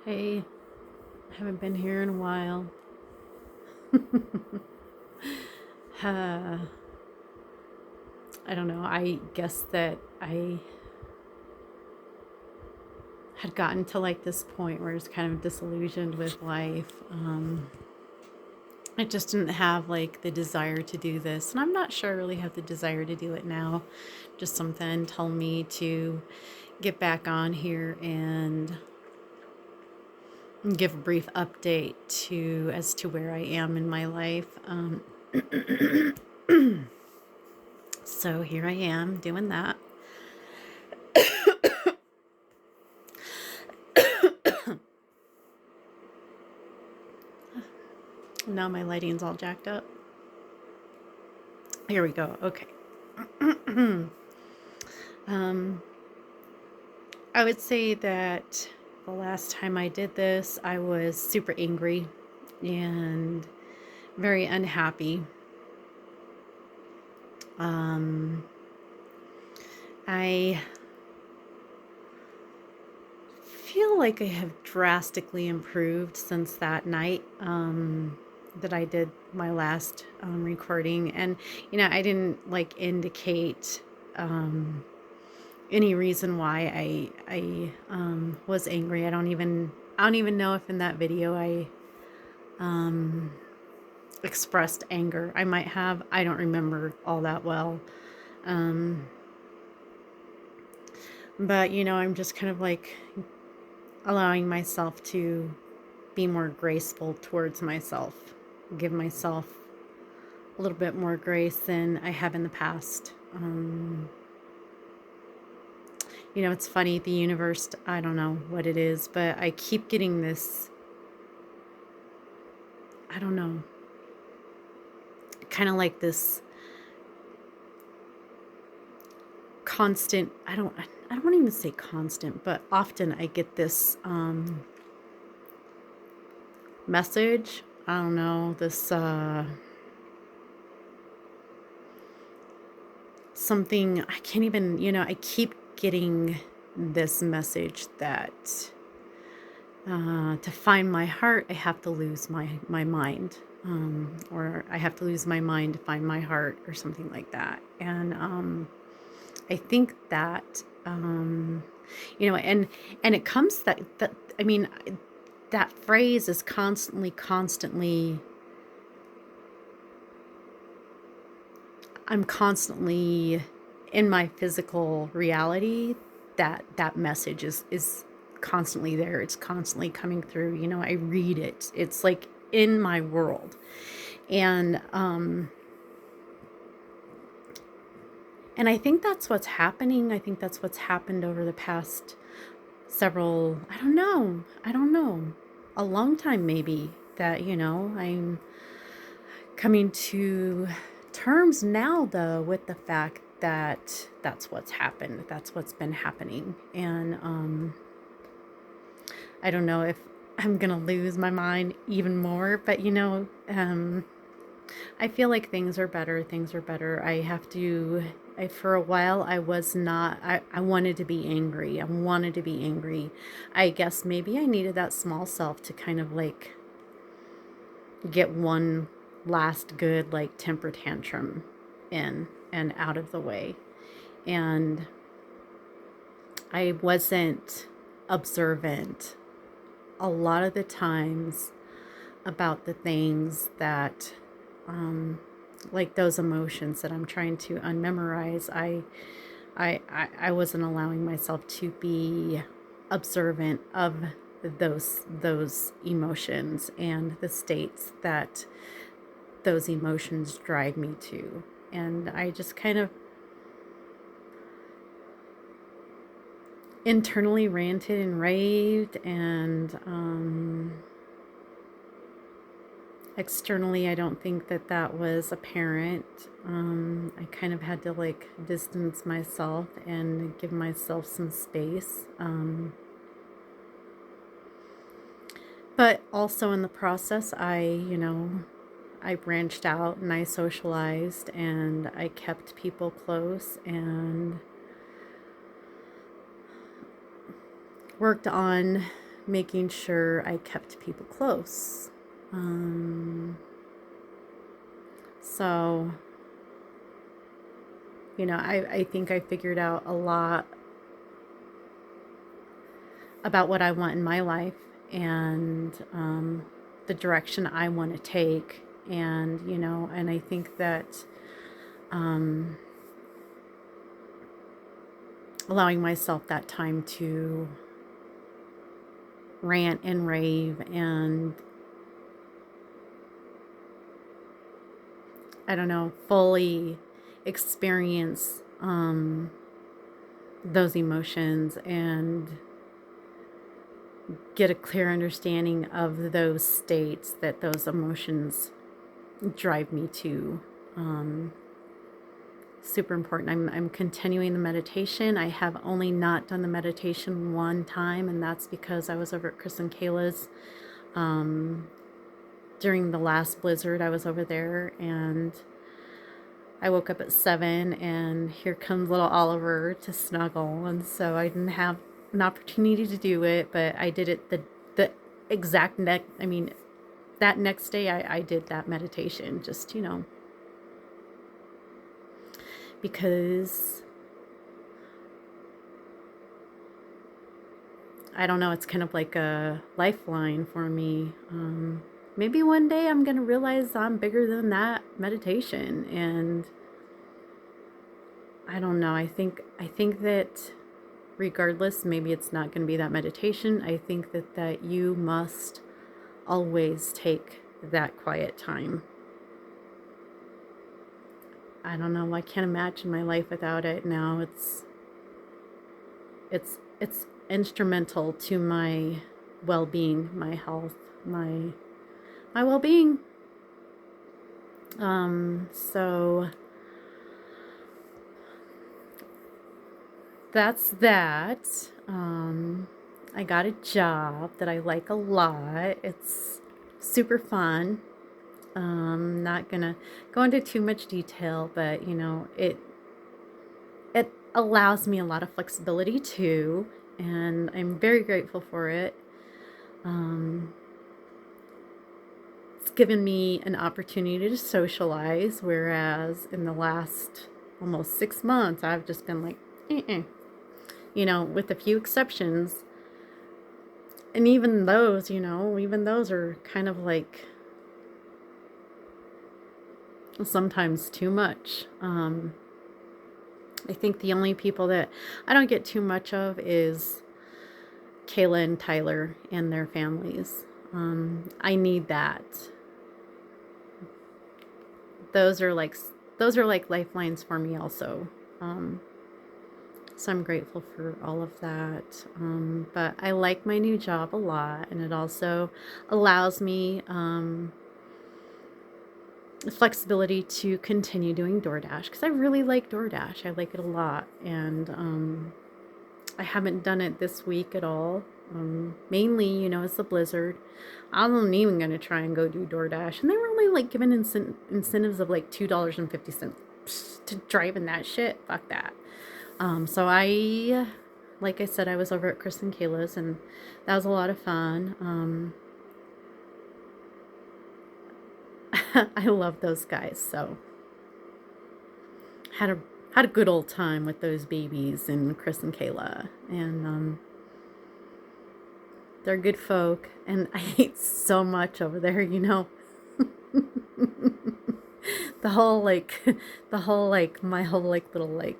Hey, haven't been here in a while. uh, I don't know. I guess that I had gotten to like this point where I was kind of disillusioned with life. I just didn't have like the desire to do this, and I'm not sure I really have the desire to do it now. Just something told me to get back on here and give a brief update to as to where I am in my life. So here I am doing that. Now my lighting's all jacked up. Here we go. Okay. um, I would say that the last time I did this, I was super angry and very unhappy. I feel like I have drastically improved since that night that I did my last recording. And, I didn't like indicate any reason why I was angry. I don't even know if in that video I expressed anger. I might have. I don't remember all that well. But I'm just kind of like allowing myself to be more graceful towards myself, give myself a little bit more grace than I have in the past. It's funny, the universe, I don't know what it is, but I keep getting this, I don't know, kind of like this constant, I don't want to even say constant, but often I get this message. I don't know, this something, I can't even, I keep getting this message that to find my heart, I have to lose my mind. Or I have to lose my mind to find my heart, or something like that. And I think that and it comes that I mean, that phrase is constantly, I'm constantly in my physical reality. That message is constantly there. It's constantly coming through. I read it. It's like in my world. And I think that's what's happening. I think that's what's happened over the past several, I don't know, a long time maybe, that, I'm coming to terms now, though, with the fact that that's what's happened. That's what's been happening. And I don't know if I'm going to lose my mind even more, but, I feel like things are better. Things are better. For a while, I was not, I wanted to be angry. I wanted to be angry. I guess maybe I needed that small self to kind of like get one last good, like, temper tantrum in and out of the way. And I wasn't observant a lot of the times about the things that, like those emotions that I'm trying to unmemorize. I wasn't allowing myself to be observant of those emotions and the states that those emotions drive me to. And I just kind of internally ranted and raved, and externally, I don't think that was apparent. I kind of had to like distance myself and give myself some space. But also in the process, I branched out and I socialized and I kept people close and worked on making sure I kept people close. So, I think I figured out a lot about what I want in my life and the direction I want to take. And I think that um, allowing myself that time to rant and rave and, I don't know, fully experience those emotions and get a clear understanding of those states that those emotions drive me to. Super important. I'm continuing the meditation. I have only not done the meditation one time, and that's because I was over at Chris and Kayla's during the last blizzard. I was over there, and I woke up at 7, and here comes little Oliver to snuggle, and so I didn't have an opportunity to do it, but I did it the exact that next day I did that meditation, just because I don't know, it's kind of like a lifeline for me. Maybe one day I'm gonna realize I'm bigger than that meditation, and I don't know. I think that regardless, maybe it's not going to be that meditation. I think that you must always take that quiet time. I don't know. I can't imagine my life without it now. It's instrumental to my well-being, my health, my well-being. So that's that. I got a job that I like a lot. It's super fun. Not gonna go into too much detail, but it allows me a lot of flexibility too, and I'm very grateful for it. It's given me an opportunity to socialize, whereas in the last almost 6 months, I've just been like, with a few exceptions. And even those are kind of like sometimes too much. I think the only people that I don't get too much of is Kayla and Tyler and their families. I need that. Those are like lifelines for me also. So I'm grateful for all of that. But I like my new job a lot, and it also allows me flexibility to continue doing DoorDash, because I really like DoorDash. I like it a lot, and I haven't done it this week at all. Mainly, it's the blizzard. I'm even gonna try and go do DoorDash, and they were only like giving incentives of like $2.50 to drive in that shit. Fuck that. So like I said, I was over at Chris and Kayla's, and that was a lot of fun. I love those guys, so had a good old time with those babies and Chris and Kayla, and they're good folk, and I ate so much over there, the whole my whole little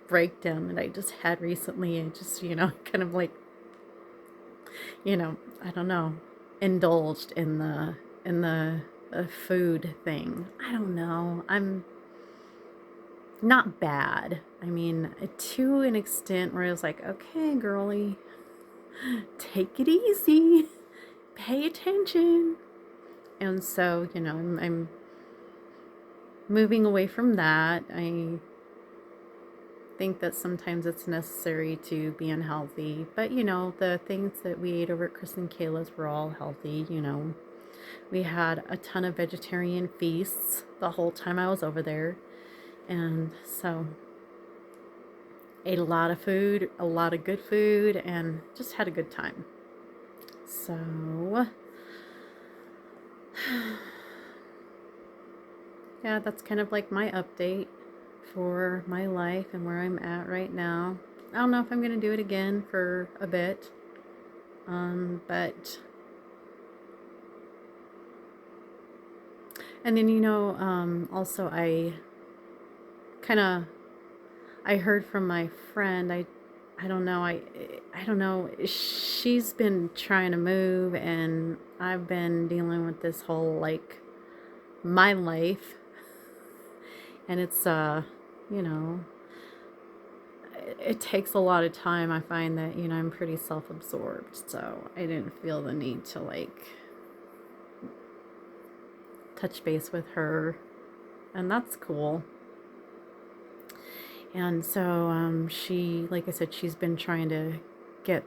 breakdown that I just had recently. I just kind of I don't know, indulged in the food thing. I don't know. I'm not bad. I mean, to an extent where I was like, okay, girly, take it easy, pay attention. And so, I'm moving away from that. I think that sometimes it's necessary to be unhealthy, but the things that we ate over at Chris and Kayla's were all healthy. We had a ton of vegetarian feasts the whole time I was over there, and so ate a lot of food, a lot of good food, and just had a good time. So, yeah, that's kind of like my update for my life and where I'm at right now. I don't know if I'm going to do it again for a bit. But, and then, also kind of, I heard from my friend, I don't know, I don't know, she's been trying to move and I've been dealing with this whole, like, my life. And it's, you know, it takes a lot of time. I find that, I'm pretty self-absorbed, so I didn't feel the need to, like, touch base with her, and that's cool. And so she, like I said, she's been trying to get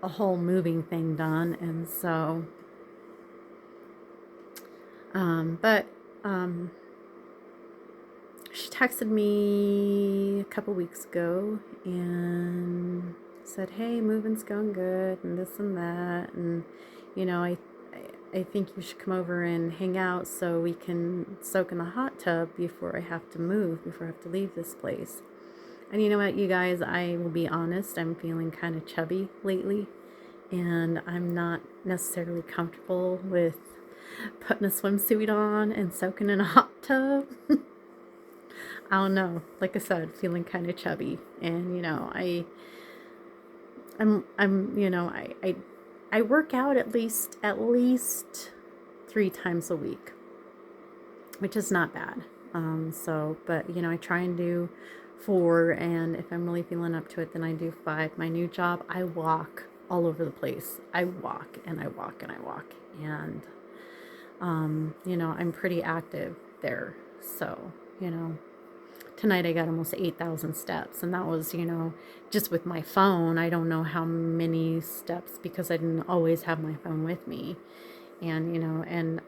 a whole moving thing done, and so but she texted me a couple weeks ago and said, "Hey, moving's going good, and this and that, and I think you should come over and hang out so we can soak in the hot tub before I have to move, before I have to leave this place." And you know what, you guys, I will be honest, I'm feeling kind of chubby lately, and I'm not necessarily comfortable with putting a swimsuit on and soaking in a hot tub. I don't know. Like I said, feeling kind of chubby, and I work out at least 3 times a week, which is not bad. But I try and do 4, and if I'm really feeling up to it, then I do 5. My new job, I walk all over the place. I walk and I walk and I walk, and I'm pretty active there. So, tonight I got almost 8,000 steps, and that was, just with my phone. I don't know how many steps because I didn't always have my phone with me. And, and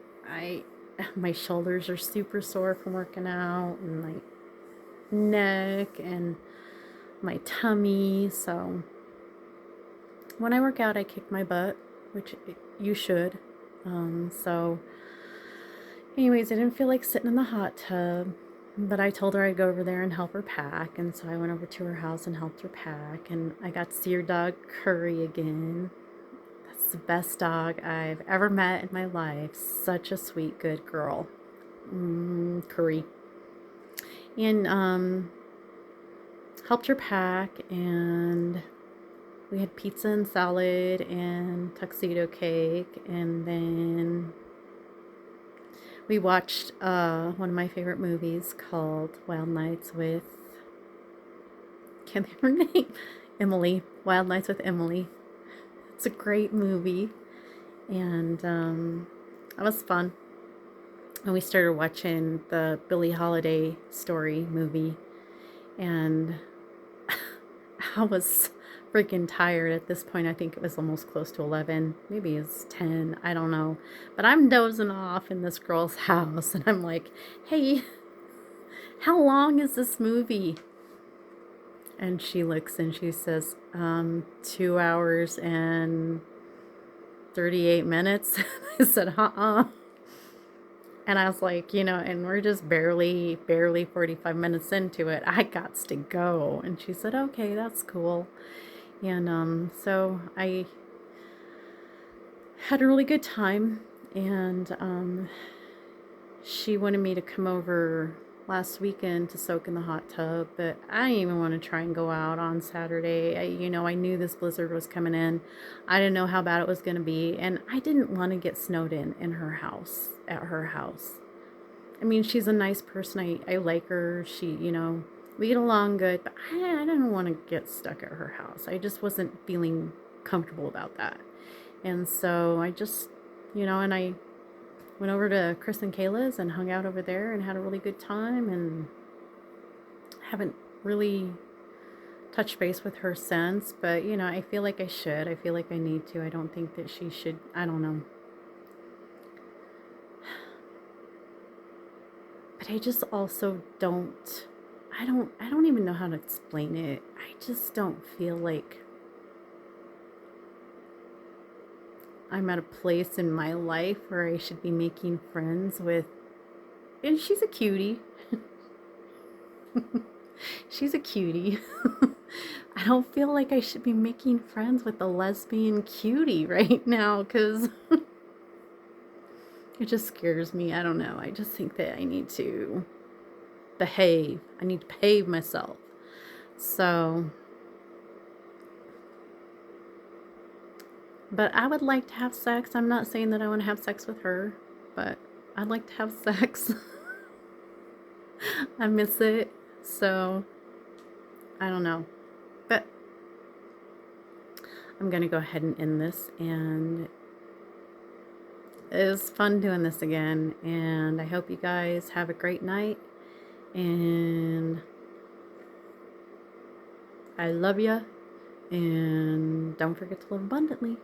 my shoulders are super sore from working out, and my neck and my tummy. So when I work out, I kick my butt, which you should. So anyways, I didn't feel like sitting in the hot tub, but I told her I'd go over there and help her pack. And so I went over to her house and helped her pack. And I got to see her dog Curry again. That's the best dog I've ever met in my life. Such a sweet, good girl. Curry. And helped her pack, and we had pizza and salad and tuxedo cake, and then we watched one of my favorite movies called Wild Nights with, can't think of her name, Emily. Wild Nights with Emily. It's a great movie, and that was fun. And we started watching the Billie Holiday story movie, and I was freaking tired at this point. I think it was almost close to 11, maybe it's 10, I don't know. But I'm dozing off in this girl's house, and I'm like, "Hey, how long is this movie?" And she looks and she says, 2 hours and 38 minutes. I said, And I was like, and we're just barely 45 minutes into it. I gots to go. And she said, "Okay, that's cool." And so I had a really good time. And she wanted me to come over last weekend to soak in the hot tub, but I didn't even want to try and go out on Saturday. I knew this blizzard was coming in. I didn't know how bad it was going to be, and I didn't want to get snowed in her house, at her house. I mean, she's a nice person. I like her. We get along good, but I didn't want to get stuck at her house. I just wasn't feeling comfortable about that. And so I just, and I went over to Chris and Kayla's and hung out over there and had a really good time, and haven't really touched base with her since, but I feel like I should. I feel like I need to. I don't think that she should. I don't know. But I just also don't, I don't even know how to explain it. I just don't feel like I'm at a place in my life where I should be making friends with, and she's a cutie. She's a cutie. I don't feel like I should be making friends with a lesbian cutie right now because it just scares me. I don't know. I just think that I need to behave. I need to behave myself. So, but I would like to have sex. I'm not saying that I want to have sex with her, but I'd like to have sex. I miss it. So, I don't know. But I'm going to go ahead and end this. And it was fun doing this again. And I hope you guys have a great night. And I love you. And don't forget to live abundantly.